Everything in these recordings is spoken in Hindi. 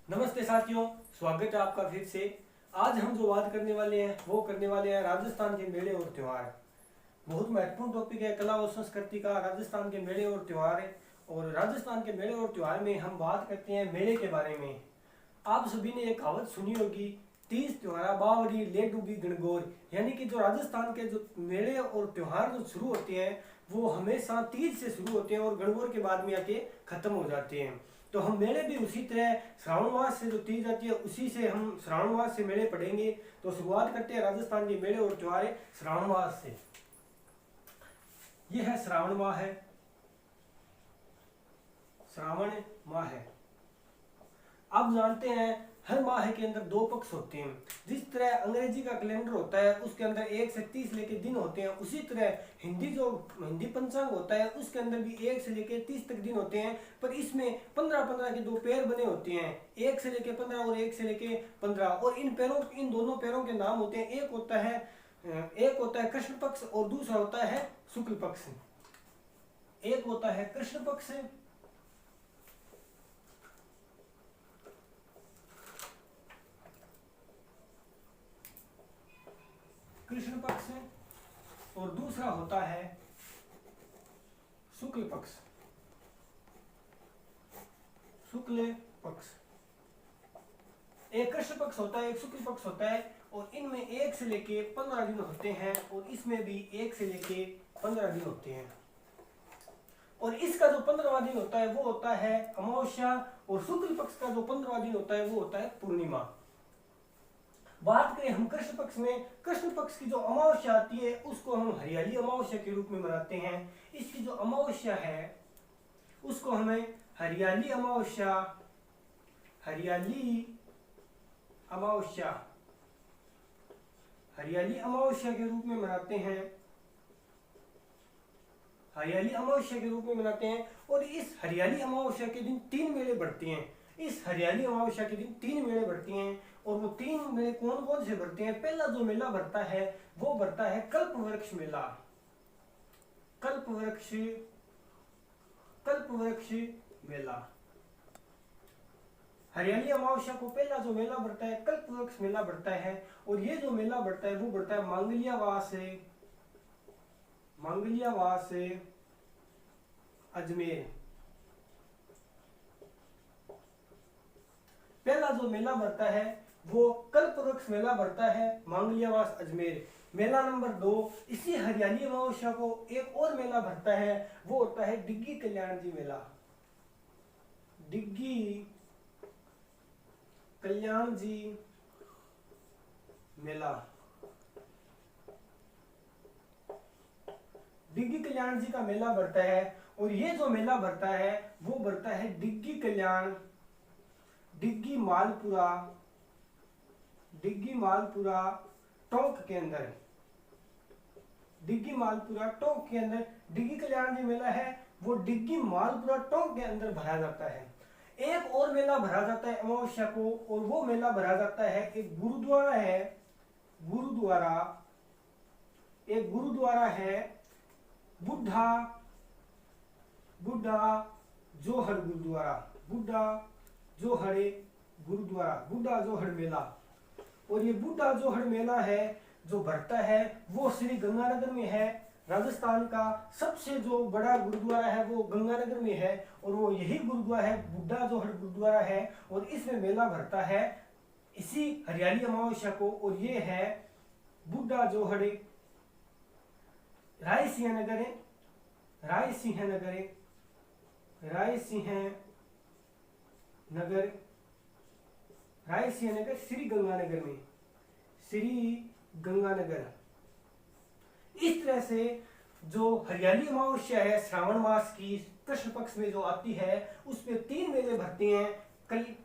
नमस्ते साथियों, स्वागत है आपका फिर से। आज हम जो बात करने वाले हैं वो करने वाले हैं राजस्थान के मेले और त्योहार। बहुत महत्वपूर्ण टॉपिक है कला और संस्कृति का, राजस्थान के मेले और त्योहार। और राजस्थान के मेले और त्योहार में हम बात करते हैं मेले के बारे में। आप सभी ने एक कहावत सुनी होगी, तीज त्योहारा बावड़ी ले डूबी गणगौर। यानी कि जो राजस्थान के जो मेले और त्योहार जो शुरू होते हैं वो हमेशा तीज से शुरू होते हैं और गणगौर के बाद में आके खत्म हो जाते हैं। तो हम मेले भी उसी तरह श्रावण मास से जो तीज आती है उसी से हम श्रावण मास से मेले पढ़ेंगे। तो शुरुआत करते हैं राजस्थान के मेले और त्योहार श्रावण मास से। यह है श्रावण माह है, श्रावण माह है। आप जानते हैं हर माह के अंदर दो पक्ष होते हैं। जिस तरह अंग्रेजी का कैलेंडर होता है उसके अंदर 1 से 30 लेके दिन होते हैं, उसी तरह हिंदी पंचांग होता है उसके अंदर भी 1 से लेके 30 तक दिन होते हैं। पर इसमें 15-15 के दो पैर बने होते हैं, 1 से लेके 15 और 1 से लेके 15। और इन दोनों पैरों के नाम होते हैं, एक होता है कृष्ण पक्ष और दूसरा होता है शुक्ल पक्ष। एक होता है कृष्ण पक्ष और दूसरा होता है शुक्ल पक्ष। एक कृष्ण पक्ष होता है, एक शुक्ल पक्ष होता है और इनमें 1 से लेके 15 दिन होते हैं और इसमें भी 1 से लेके 15 दिन होते हैं। और इसका जो 15वां दिन होता है वो होता है अमावस्या और शुक्ल पक्ष का जो 15वां दिन होता है वो होता है पूर्णिमा। बात करें हम कृष्ण पक्ष में, कृष्ण पक्ष की जो अमावस्या आती है उसको हम हरियाली अमावस्या के रूप में मनाते हैं। इसकी जो अमावस्या है उसको हमें हरियाली अमावस्या के रूप में मनाते हैं। और इस हरियाली अमावस्या के दिन 3 मेले बढ़ते हैं। और वो 3 मेले कौन कौन से बढ़ते हैं? पहला जो मेला बढ़ता है वो बढ़ता है कल्प वृक्ष मेला। हरियाली अमावस्या को पहला जो मेला बढ़ता है कल्प वृक्ष मेला बढ़ता है। और ये जो मेला बढ़ता है वो बढ़ता है मांगलियावास से अजमेर। पहला जो मेला बढ़ता है वो कल्प वृक्ष मेला बढ़ता है मांगलियावास अजमेर। मेला नंबर 2, इसी हरियाली अमावस्या को एक और मेला बढ़ता है, वो होता है डिग्गी कल्याण जी मेला। डिग्गी कल्याण जी का मेला बढ़ता है। और ये जो मेला बढ़ता है वो बढ़ता है डिग्गी मालपुरा टोंक के अंदर। डिग्गी कल्याण जी मेला है वो डिग्गी मालपुरा टोंक के अंदर भरा जाता है। एक और मेला भरा जाता है अमावस्या को और वो मेला भरा जाता है एक गुरुद्वारा है बुढ़ा जोहड़ मेला। और ये बुढ़ा जोहड़ मेला है जो भरता है वो श्री गंगानगर में है। राजस्थान का सबसे जो बड़ा गुरुद्वारा है वो गंगानगर में है और वो यही गुरुद्वारा है, बुढ़ा जोहड़ गुरुद्वारा है। और इसमें मेला भरता है इसी हरियाली अमावस्या को। और ये है बुढ़ा जोहड़ रायसिंहनगर श्री गंगानगर। इस तरह से जो हरियाली अमावस्या है श्रावण मास की कृष्ण पक्ष में जो आती है उसमें 3 मेले भरते हैं।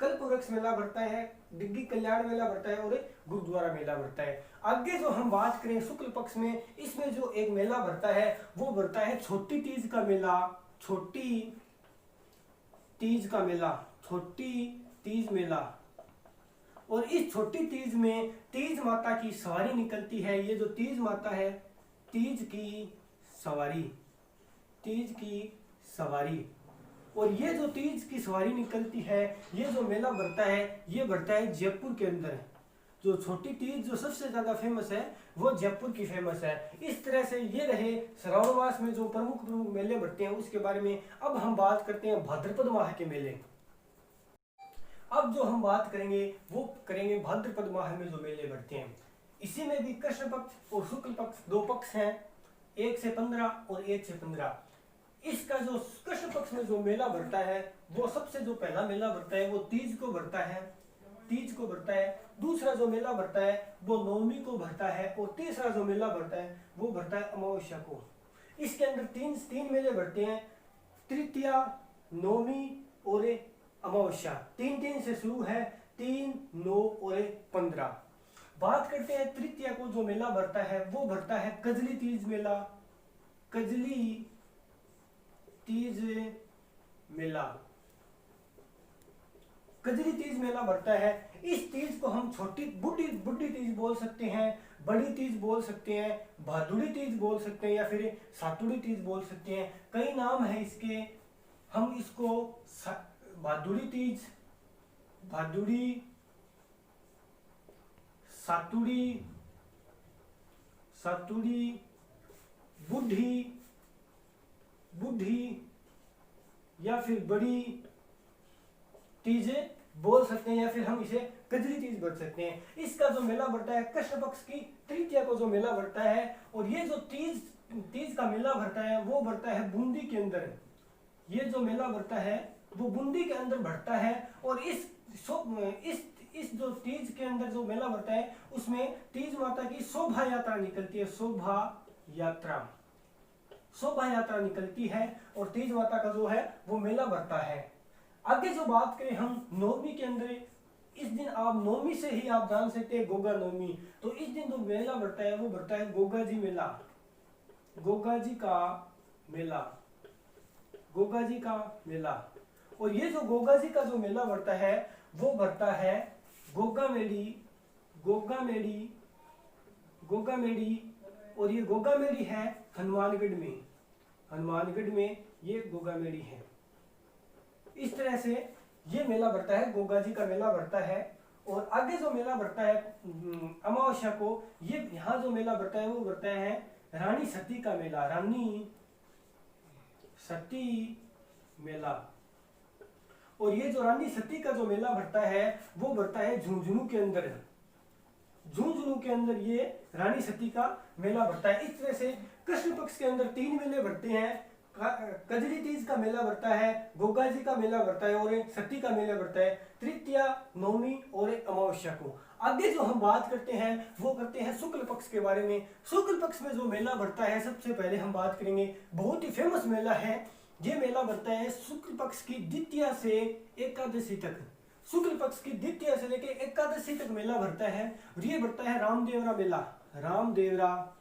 कल्प वृक्ष मेला भरता है, डिग्गी कल्याण मेला भरता है और गुरुद्वारा मेला भरता है। आगे जो हम बात करें शुक्ल पक्ष में, इसमें जो एक मेला भरता है वो भरता है छोटी तीज मेला। और इस छोटी तीज में तीज माता की सवारी निकलती है। ये जो तीज माता है, तीज की सवारी और ये जो तीज की सवारी निकलती है, ये जो मेला बढ़ता है, ये बढ़ता है जयपुर के अंदर। जो छोटी तीज जो सबसे ज्यादा फेमस है वो जयपुर की फेमस है। इस तरह से ये रहे श्रावण मास में जो प्रमुख प्रमुख मेले बढ़ते हैं उसके बारे में। अब हम बात करते हैं भाद्रपद माह के मेले। अब जो हम बात करेंगे वो करेंगे भाद्रपद माह में जो मेले बढ़ते हैं। इसी में भी कृष्ण पक्ष और शुक्ल पक्ष दो पक्ष हैं, 1 से 15 और 1 से 15। इसका जो कृष्ण पक्ष में जो मेला बढ़ता है वो सबसे जो पहला मेला बढ़ता है वो तीज को बढ़ता है, तीज को बढ़ता है। दूसरा जो मेला बढ़ता है वो नवमी को बढ़ता है और तीसरा जो मेला बढ़ता है वो बढ़ता है अमावस्या को। इसके अंदर तीन मेले बढ़ते हैं, तृतीया, नवमी और अमावस्या। 3 से शुरू है, 3, 9 और 15। बात करते हैं तृतीया को जो मेला बढ़ता है वो बढ़ता है कजली तीज मेला, कजली तीज मेला, कजली तीज मेला बढ़ता है। इस तीज को हम छोटी बुढ़ी तीज बोल सकते हैं, बड़ी तीज बोल सकते हैं, भादुड़ी तीज बोल सकते हैं या फिर सातुड़ी तीज बोल सकते हैं। कई नाम है इसके। हम इसको भादुड़ी तीज, भादुड़ी, सातुड़ी, सातुड़ी, बुढ़ी या फिर बड़ी तीज बोल सकते हैं या फिर हम इसे कजली तीज बोल सकते हैं। इसका जो मेला बढ़ता है कृष्ण पक्ष की तृतीया को जो मेला बढ़ता है, और ये जो तीज का मेला बढ़ता है वो बढ़ता है बूंदी के अंदर। ये जो मेला बढ़ता है वो बूंदी के अंदर बढ़ता है। और इस जो तीज के अंदर जो मेला बढ़ता है उसमें तीज माता की शोभा यात्रा निकलती है, शोभा यात्रा निकलती है और तीज माता का जो है वो मेला बढ़ता है। आगे जो बात करें हम नवमी के अंदर, इस दिन आप नवमी से ही आप जान सकते हैं गोगा नवमी। तो इस दिन जो मेला बढ़ता है वो बढ़ता है गोगा जी मेला, गोगा जी का मेला, गोगा जी का मेला। और ये जो गोगा जी का जो मेला बढ़ता है वो बढ़ता है गोगा मेड़ी। और ये गोगा मेड़ी है हनुमानगढ़ में ये गोगा मेड़ी है। इस तरह से ये मेला बढ़ता है, गोगा जी का मेला बढ़ता है। और आगे जो मेला बढ़ता है अमावस्या को, ये यहाँ जो मेला बढ़ता है वो बढ़ता है रानी सती का मेला, रानी सती मेला। और ये जो रानी सती का जो मेला बढ़ता है वो बढ़ता है झुंझुनू के अंदर, झुंझुनू के अंदर ये रानी सती का मेला बढ़ता है। इस तरह से कृष्ण पक्ष के अंदर 3 मेले बढ़ते हैं, कजली तीज का मेला बढ़ता है, गोगा जी का मेला बढ़ता है और सती का मेला बढ़ता है, तृतीया, नवमी और अमावस्या को। आगे जो हम बात करते हैं वो करते हैं शुक्ल पक्ष के बारे में। शुक्ल पक्ष में जो मेला बढ़ता है सबसे पहले हम बात करेंगे, बहुत ही फेमस मेला है। ये मेला बढ़ता है शुक्ल पक्ष की द्वितीया से एकादशी तक, शुक्ल पक्ष की द्वितीया से लेकर एकादशी तक मेला बढ़ता है। और ये बढ़ता है रामदेवरा मेला, रामदेवरा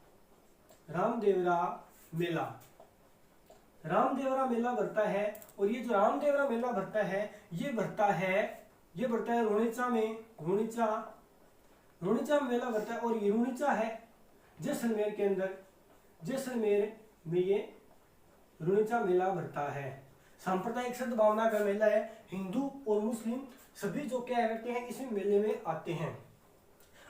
मेला बढ़ता है। और ये जो रामदेवरा मेला बढ़ता है ये बढ़ता है रोनिचा में, रोनिचा में मेला बढ़ता है। और ये रोनिचा है जैसलमेर के अंदर, जैसलमेर में ये रोनिचा मेला बढ़ता है। सांप्रदायिक सद्भावना का मेला है, हिंदू और मुस्लिम सभी जो क्या करते हैं इस मेले में आते हैं।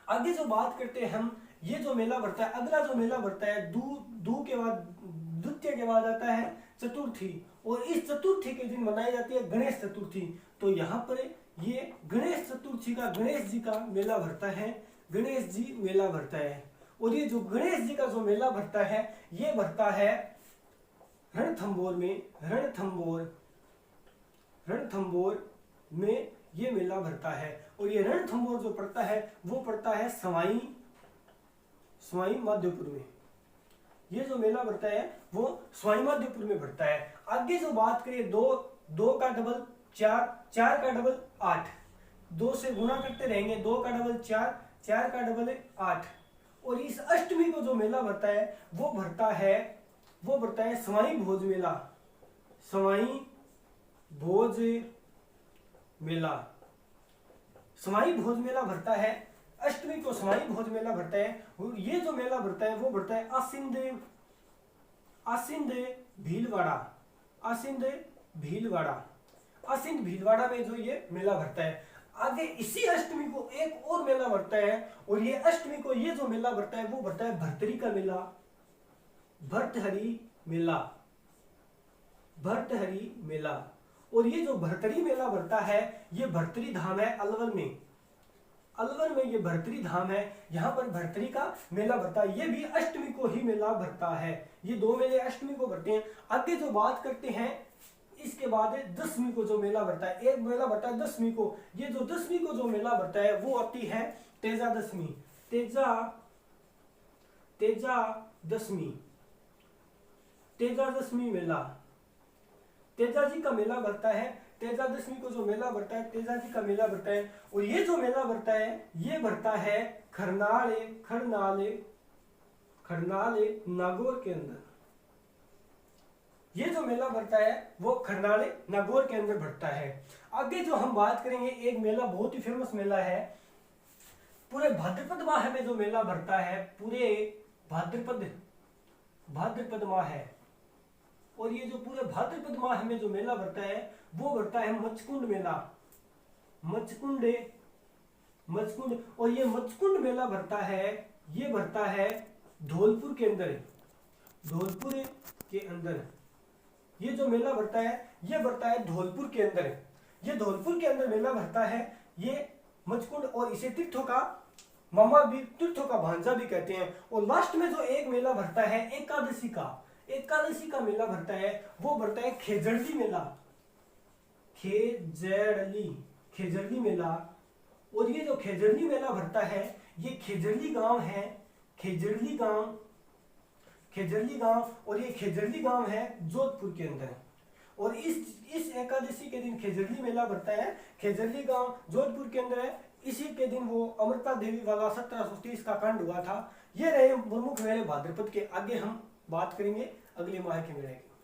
आगे जो बात करते हैं हम, ये जो मेला बढ़ता है, अगला जो मेला बढ़ता है दू के बाद, द्वितीय के बाद आता है चतुर्थी। और इस चतुर्थी के दिन मनाई जाती है गणेश चतुर्थी। तो यहाँ पर ये गणेश चतुर्थी का, गणेश जी का मेला बढ़ता है, गणेश जी मेला बढ़ता है। और ये जो गणेश जी का जो मेला बढ़ता है ये बढ़ता है रणथंभौर में, रणथंभौर में ये मेला बढ़ता है। और ये रणथंभौर जो पड़ता है वो पड़ता है सवाई माधोपुर में। ये जो मेला बढ़ता है वो सवाई माधोपुर में बढ़ता है। आगे जो बात करें, दो का डबल 4, 4 का डबल 8, 2 से गुणा करते रहेंगे, 2 का डबल 4, 4 का डबल 8। और इस अष्टमी को जो मेला बढ़ता है वो बढ़ता है सवाई भोज मेला, सवाई भोज मेला बढ़ता है। अष्टमी को सवाई भोज मेला बढ़ता है। और ये जो मेला बढ़ता है वो बढ़ता है आसिंद भीलवाड़ा, आसीन भीलवाड़ा में जो ये मेला भरता है। आगे इसी अष्टमी को एक और मेला भरता है, और ये अष्टमी को ये जो मेला भरता है वो भरता है भर्तरी का मेला, भर्तहरी मेला, भर्तहरी मेला। और ये जो भर्तरी मेला भरता है ये भर्तरी धाम है अलवर में, अलवर में ये भर्तरी धाम है, यहाँ पर भर्तरी का मेला भरता है। ये भी अष्टमी को ही मेला भरता है, ये दो मेले अष्टमी को भरते हैं। आगे जो बात करते हैं इसके बाद दसवीं को जो मेला भरता है, एक मेला भरता है दसवीं को। ये जो दसवीं को जो मेला भरता है वो आती है तेजा दशमी, तेजा दशमी, तेजा दशमी मेला, तेजा जी का मेला भरता है। तेजा दशमी को जो मेला भरता है तेजा जी का मेला भरता है। और ये जो मेला भरता है ये भरता है खरनाले, खरनाले, खरनाले नागौर के अंदर। ये जो मेला भरता है वो खरनाले नागौर के अंदर भरता है। आगे जो हम बात करेंगे एक मेला बहुत ही फेमस मेला है, पूरे भाद्रपद माह में जो मेला भरता है, पूरे भाद्रपद माह है। और ये जो पूरे भाद्रपद माह में जो मेला भरता है वो भरता है मचकुंड मेला, मचकुंड। और ये मचकुंड मेला भरता है, ये भरता है धौलपुर के अंदर, धौलपुर के अंदर। ये जो मेला भरता है ये भरता है धौलपुर के अंदर, ये धौलपुर के अंदर मेला भरता है ये मचकुंड। और इसे तीर्थों का मामा भी, तीर्थों का भांजा भी कहते हैं। और लास्ट में जो एक मेला भरता है एकादशी का मेला भरता है वो भरता है खेजड़ली मेला, खेजड़ली मेला। और ये जो खेजड़ली मेला भरता है ये खेजड़ली गांव है, खेजड़ली गांव। और ये खेजड़ली गांव है जोधपुर के अंदर। और इस एकादशी के दिन खेजड़ली मेला भरता है, खेजड़ली गांव जोधपुर के अंदर है। इसी के दिन वो अमृता देवी वाला 1730 का कांड हुआ था। ये रहे प्रमुख मेले भाद्रपद के। आगे हम बात करेंगे अगले माह के मेले की।